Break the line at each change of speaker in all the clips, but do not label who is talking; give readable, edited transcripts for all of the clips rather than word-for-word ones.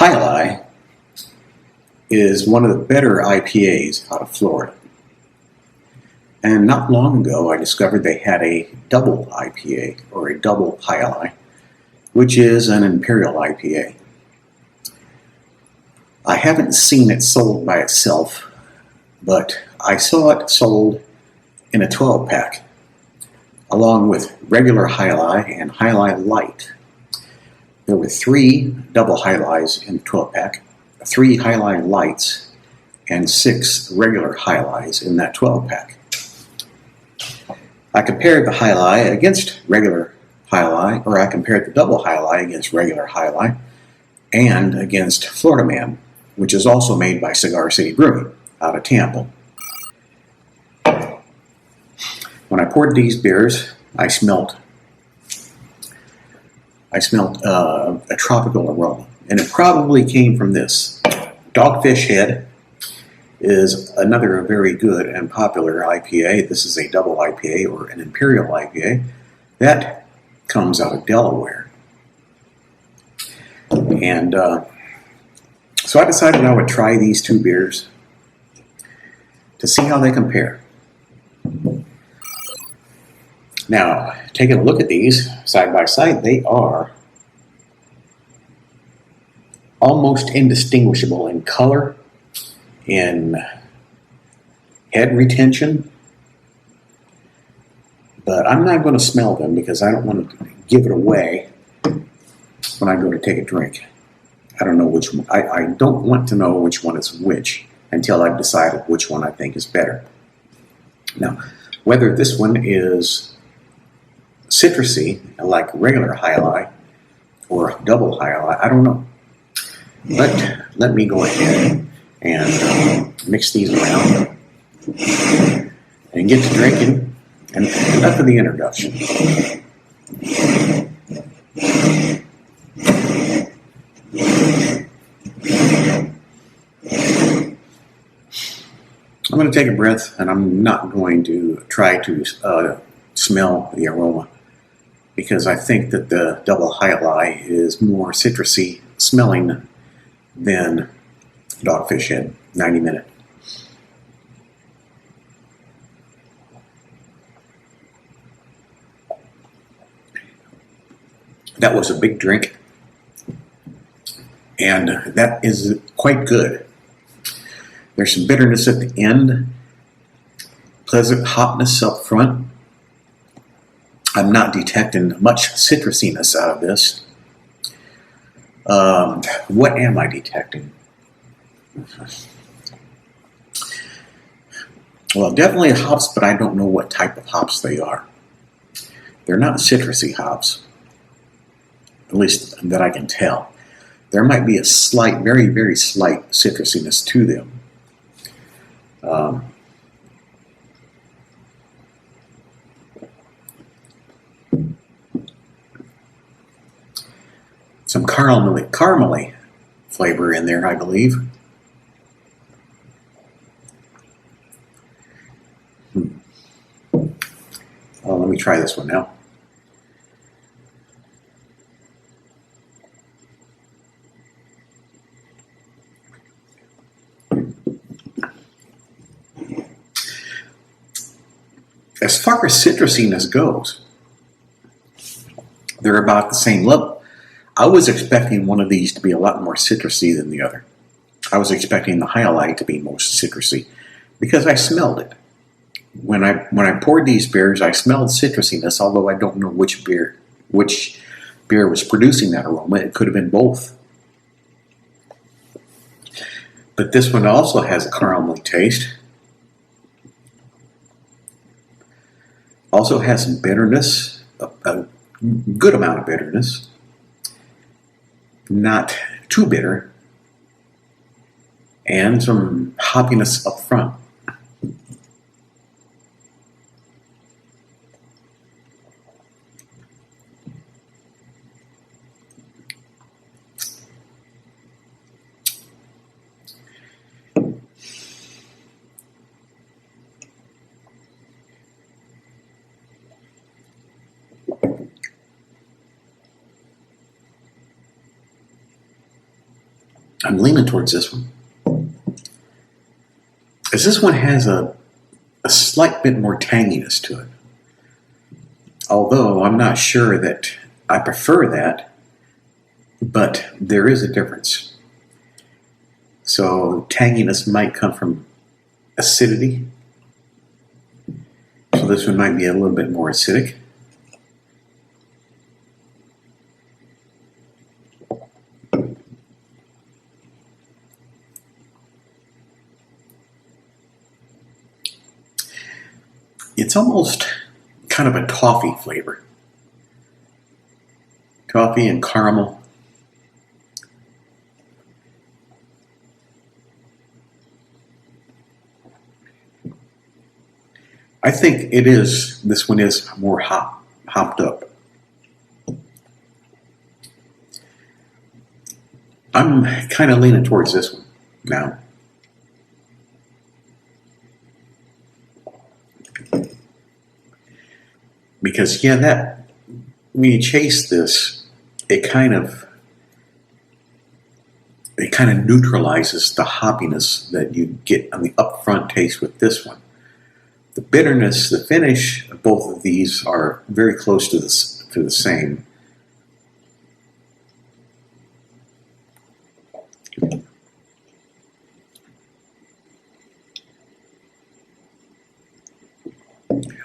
Alai is one of the better IPAs out of Florida. And not long ago, I discovered they had a double IPA, or a double Alai, which is an imperial IPA. I haven't seen it sold by itself, but I saw it sold in a 12-pack, along with regular Alai and Alai Light. There were 3 double Alais in the 12-pack, 3 Alai Lights, and 6 regular Alais in that 12-pack. I compared the Alai against regular Alai, or I compared the double Alai against regular Alai, and against Florida Man, which is also made by Cigar City Brewing out of Tampa. When I poured these beers, I smelt a tropical aroma, and it probably came from this. Dogfish Head is another very good and popular IPA. This is a double IPA, or an imperial IPA. That comes out of Delaware. And so I decided I would try these 2 beers to see how they compare. Now, taking a look at these side by side, they are almost indistinguishable in color, in head retention, but I'm not going to smell them because I don't want to give it away when I go to take a drink. I don't know which one. I don't want to know which one is which until I've decided which one I think is better. Now, whether this one is citrusy, like regular Alai, or double Alai, I don't know. But let me go ahead and mix these around and get to drinking. And enough of the introduction. I'm going to take a breath, and I'm not going to try to smell the aroma, because I think that the double Alai is more citrusy smelling than Dogfish Head 90 Minute. That was a big drink, and that is quite good. There's some bitterness at the end, pleasant hotness up front. I'm not detecting much citrusiness out of this. What am I detecting? Well, definitely hops, but I don't know what type of hops they are. They're not citrusy hops, at least that I can tell. There might be a slight, very, very slight citrusiness to them. Some caramely flavor in there, I believe. Oh, let me try this one now. As far as citrusiness goes, they're about the same level. I was expecting one of these to be a lot more citrusy than the other. I was expecting the Alai to be most citrusy because I smelled it. When I poured these beers, I smelled citrusiness, although I don't know which beer was producing that aroma. It could have been both. But this one also has a caramely taste. Also has some bitterness, a good amount of bitterness. Not too bitter. And some hoppiness up front. I'm leaning towards this one. As this one has a slight bit more tanginess to it. Although I'm not sure that I prefer that, but there is a difference. So tanginess might come from acidity. So this one might be a little bit more acidic. It's almost kind of a toffee flavor. Toffee and caramel. I think this one is more hopped up. I'm kind of leaning towards this one now. Because, yeah, that when you chase this, it kind of neutralizes the hoppiness that you get on the upfront taste with this one. The bitterness, the finish of both of these are very close to the same.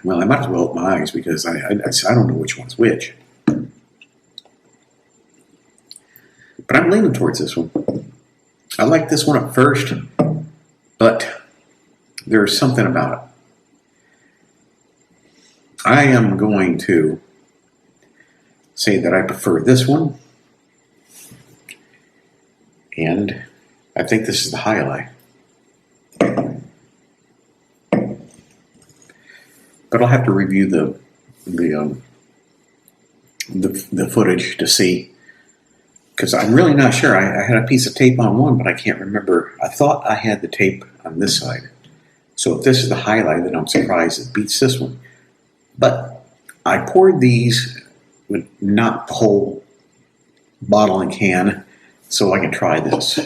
Well, I might as well open my eyes because I don't know which one's which. But I'm leaning towards this one. I like this one at first, but there's something about it. I am going to say that I prefer this one, and I think this is the Alai. But I'll have to review the footage to see, because I'm really not sure. I had a piece of tape on one, but I can't remember. I thought I had the tape on this side. So if this is the Alai, then I'm surprised it beats this one. But I poured these with not the whole bottle and can, so I can try this.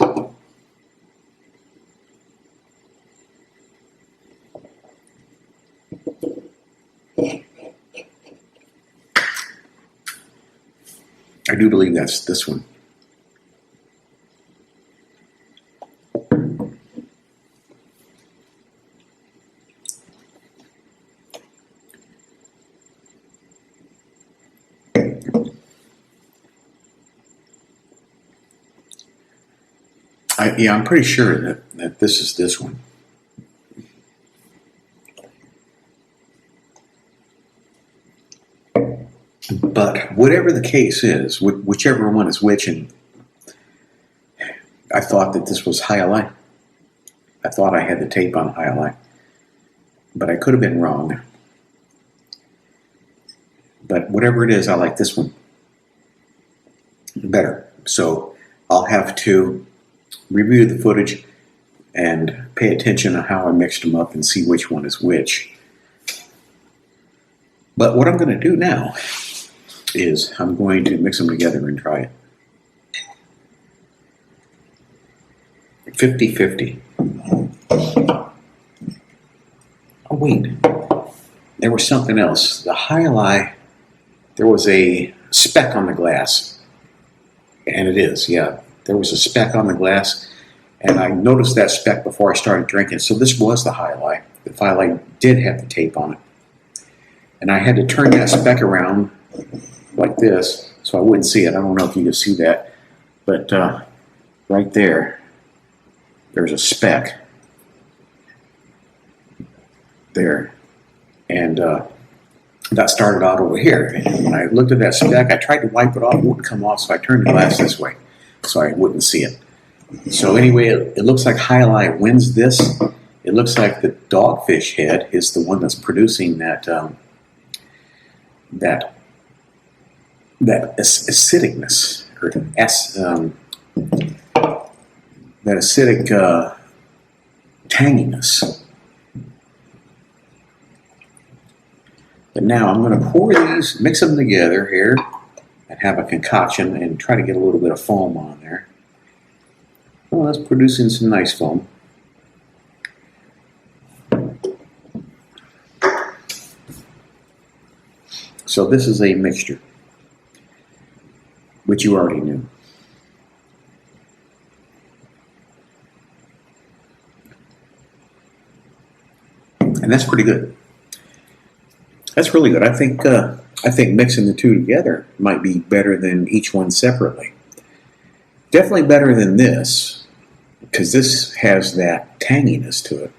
I do believe that's this one. I'm pretty sure that this is this one. But whatever the case is, whichever one is which, and I thought that this was Alai. I thought I had the tape on Alai, but I could have been wrong. But whatever it is, I like this one better. So I'll have to review the footage and pay attention to how I mixed them up and see which one is which. But what I'm going to do now is I'm going to mix them together and try it. 50-50. Oh wait, there was something else. The Alai, there was a speck on the glass. And it is, yeah. There was a speck on the glass, and I noticed that speck before I started drinking. So this was the Alai. The Alai did have the tape on it. And I had to turn that speck around like this so I wouldn't see it. I don't know if you can see that, but right there's a speck there. And that started out over here. And when I looked at that speck, I tried to wipe it off. It wouldn't come off, so I turned the glass this way so I wouldn't see it. So anyway, it looks like Alai wins this. It looks like the Dogfish Head is the one that's producing that acidicness, or that acidic tanginess. But now I'm going to pour these, mix them together here, and have a concoction and try to get a little bit of foam on there. Well, that's producing some nice foam. So this is a mixture, which you already knew. And that's pretty good. That's really good. I think mixing the two together might be better than each one separately. Definitely better than this, because this has that tanginess to it.